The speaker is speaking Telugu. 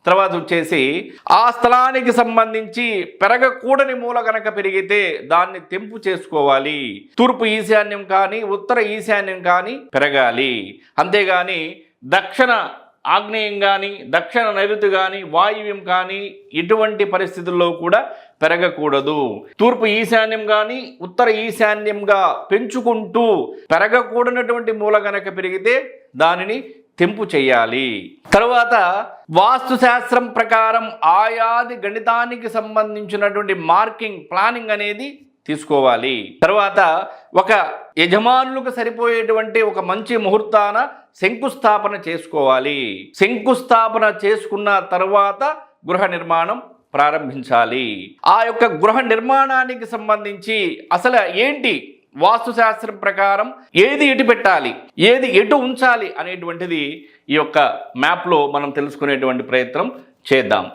తర్వాత వచ్చేసి ఆ స్థలానికి సంబంధించి పెరగకూడని మూల గనక పెరిగితే దాన్ని తెంపు చేసుకోవాలి. తూర్పు ఈశాన్యం కానీ ఉత్తర ఈశాన్యం కానీ పెరగాలి. అంతేగాని దక్షిణ ఆగ్నేయం కానీ దక్షిణ నైరుతి కానీ వాయువ్యం కానీ ఎటువంటి పరిస్థితుల్లో కూడా పెరగకూడదు. తూర్పు ఈశాన్యం కానీ ఉత్తర ఈశాన్యంగా పెంచుకుంటూ పెరగకూడనటువంటి మూల గనక పెరిగితే దానిని తెంపు చేయాలి. తరువాత వాస్తుశాస్త్రం ప్రకారం ఆయాది గణితానికి సంబంధించినటువంటి మార్కింగ్ ప్లానింగ్ అనేది తీసుకోవాలి. తర్వాత ఒక యజమానులకు సరిపోయేటువంటి ఒక మంచి ముహూర్తాన శంకుస్థాపన చేసుకోవాలి. శంకుస్థాపన చేసుకున్న తర్వాత గృహ నిర్మాణం ప్రారంభించాలి. ఆ యొక్క గృహ నిర్మాణానికి సంబంధించి అసలు ఏంటి వాస్తుశాస్త్రం ప్రకారం ఏది ఎటు పెట్టాలి, ఏది ఎటు ఉంచాలి అనేటువంటిది ఈ యొక్క మ్యాప్లో మనం తెలుసుకునేటువంటి ప్రయత్నం చేద్దాం.